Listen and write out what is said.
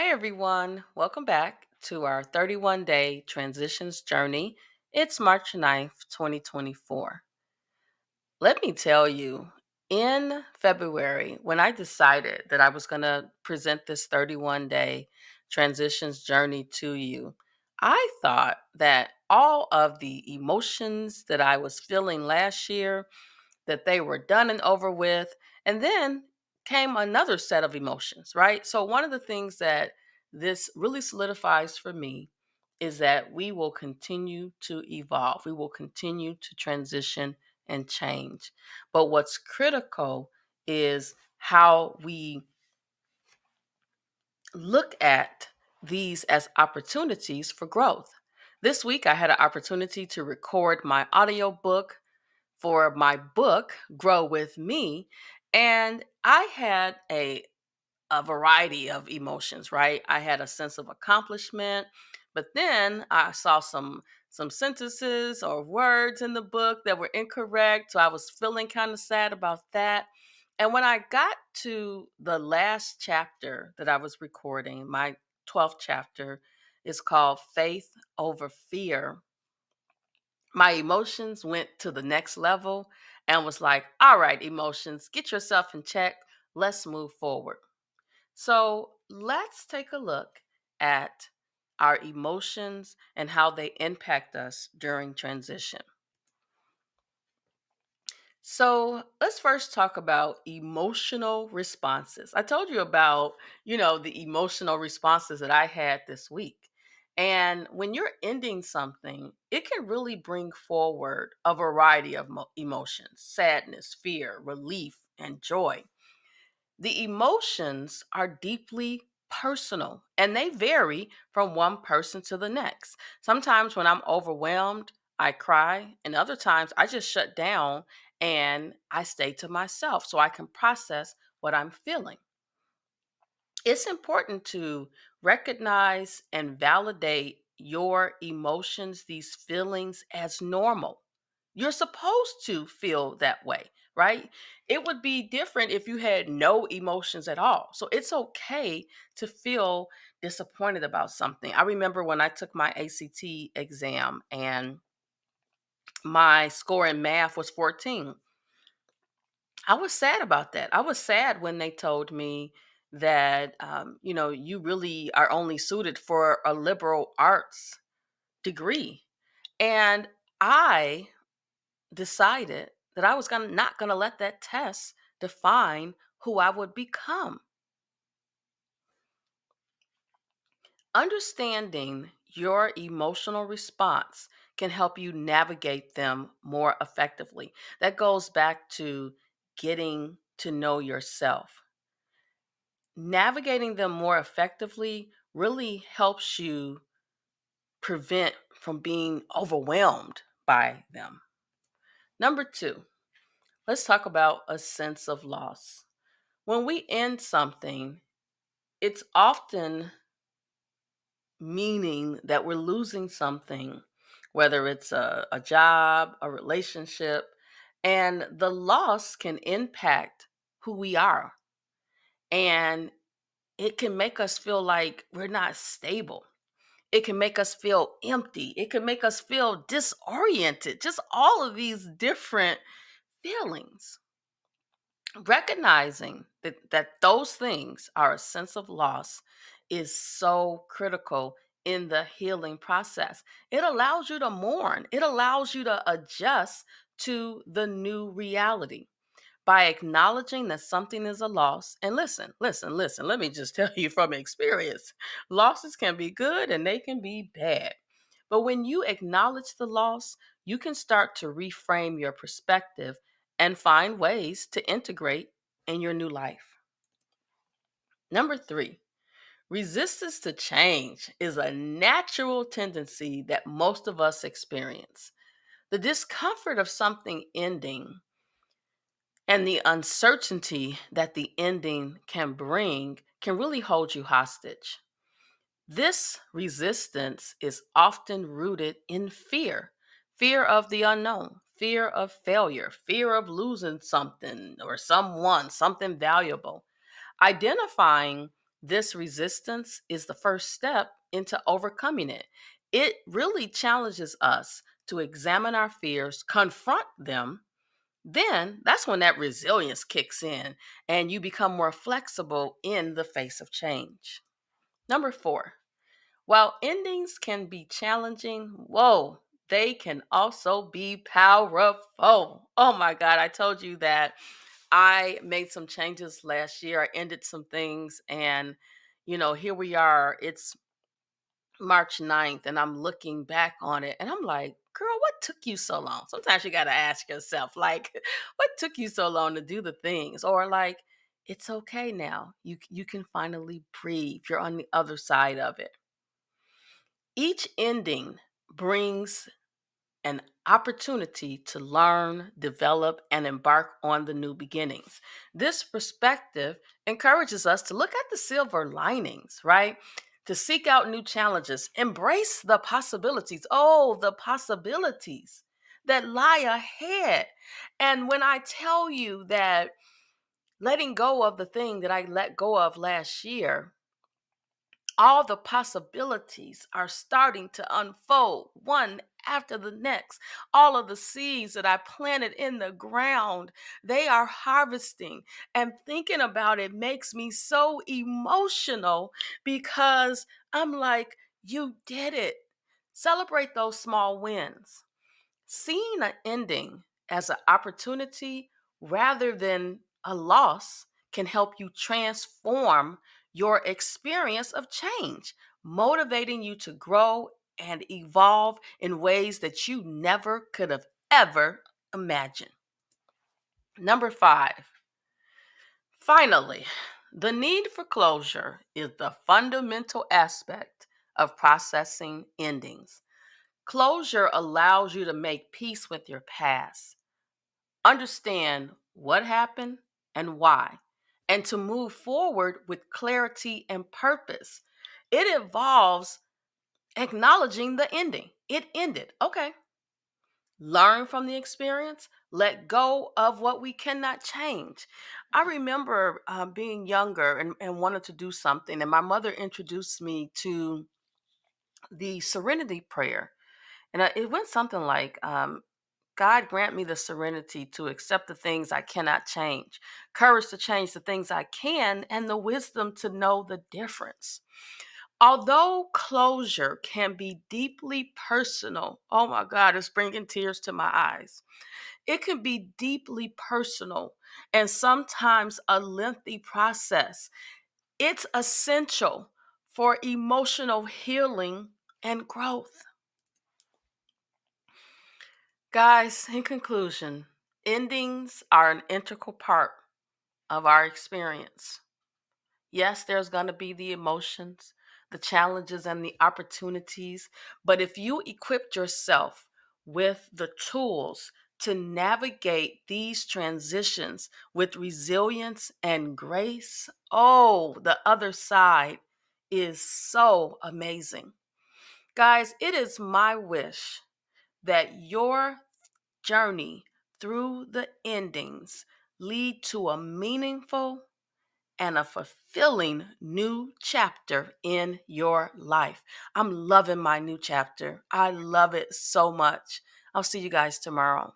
Hi, everyone. Welcome back to our 31-day transitions journey. It's March 9th, 2024. Let me tell you, in February, when I decided that I was going to present this 31-day transitions journey to you, I thought that all of the emotions that I was feeling last year that they were done and over with. And then came another set of emotions, right? So, one of the things that this really solidifies for me is that we will continue to evolve, we will continue to transition and change. But what's critical is how we look at these as opportunities for growth. This week, I had an opportunity to record my audiobook for my book, Grow With Me. And I had a variety of emotions, right? I had a sense of accomplishment, but then I saw some sentences or words in the book that were incorrect. So I was feeling kind of sad about that. And when I got to the last chapter that I was recording, my 12th chapter is called Faith Over Fear. My emotions went to the next level and was like, all right, emotions, get yourself in check. Let's move forward. So let's take a look at our emotions and how they impact us during transition. So let's first talk about emotional responses. I told you about, the emotional responses that I had this week. And when you're ending something, it can really bring forward a variety of emotions: sadness, fear, relief, and joy. The emotions are deeply personal and they vary from one person to the next. Sometimes when I'm overwhelmed, I cry, and other times I just shut down and I stay to myself so I can process what I'm feeling. It's important to recognize and validate your emotions, these feelings, as normal. You're supposed to feel that way, right? It would be different if you had no emotions at all. So it's okay to feel disappointed about something. I remember when I took my ACT exam and my score in math was 14. I was sad about that. I was sad when they told me that, you really are only suited for a liberal arts degree. And I decided that I was not gonna let that test define who I would become. Understanding your emotional response can help you navigate them more effectively. That goes back to getting to know yourself. Navigating them more effectively really helps you prevent from being overwhelmed by them. Number two, let's talk about a sense of loss. When we end something, it's often meaning that we're losing something, whether it's a job, a relationship, and the loss can impact who we are. And it can make us feel like we're not stable. It can make us feel empty. It can make us feel disoriented. Just all of these different feelings. Recognizing that those things are a sense of loss is so critical in the healing process. It allows you to mourn, it allows you to adjust to the new reality by acknowledging that something is a loss. And listen, let me just tell you from experience, losses can be good and they can be bad. But when you acknowledge the loss, you can start to reframe your perspective and find ways to integrate in your new life. Number three, resistance to change is a natural tendency that most of us experience. The discomfort of something ending and the uncertainty that the ending can bring can really hold you hostage. This resistance is often rooted in fear of the unknown, fear of failure, fear of losing something or someone, something valuable. Identifying This resistance is the first step into overcoming it. It really challenges us to examine our fears, confront them. Then that's when that resilience kicks in and you become more flexible in the face of change. Number four, while endings can be challenging, whoa, they can also be powerful. Oh my God, I told you that I made some changes last year. I ended some things, and here we are. It's March 9th, and I'm looking back on it and I'm like, girl, what took you so long? Sometimes you got to ask yourself, like, what took you so long to do the things? Or like, it's okay now. You can finally breathe. You're on the other side of it. Each ending brings an opportunity to learn, develop, and embark on the new beginnings. This perspective encourages us to look at the silver linings, right? To seek out new challenges, embrace the possibilities. Oh, the possibilities that lie ahead. And when I tell you that letting go of the thing that I let go of last year, all the possibilities are starting to unfold one after the next. All of the seeds that I planted in the ground, they are harvesting. And thinking about it makes me so emotional because I'm like, you did it. Celebrate those small wins. Seeing an ending as an opportunity rather than a loss can help you transform your experience of change, motivating you to grow and evolve in ways that you never could have ever imagined. Number five, finally, the need for closure is the fundamental aspect of processing endings. Closure allows you to make peace with your past, understand what happened and why, and to move forward with clarity and purpose. It involves acknowledging the ending. It ended. Okay. Learn from the experience, let go of what we cannot change. I remember being younger and wanted to do something, and my mother introduced me to the serenity prayer. And it went something like, God grant me the serenity to accept the things I cannot change, courage to change the things I can, and the wisdom to know the difference. Although closure can be deeply personal, oh my God, it's bringing tears to my eyes. It can be deeply personal and sometimes a lengthy process. It's essential for emotional healing and growth. Guys, in conclusion, endings are an integral part of our experience. Yes, there's going to be the emotions, the challenges, and the opportunities. But if you equip yourself with the tools to navigate these transitions with resilience and grace, oh, the other side is so amazing. Guys, it is my wish that your journey through the endings lead to a meaningful and a fulfilling new chapter in your life. I'm loving my new chapter. I love it so much. I'll see you guys tomorrow.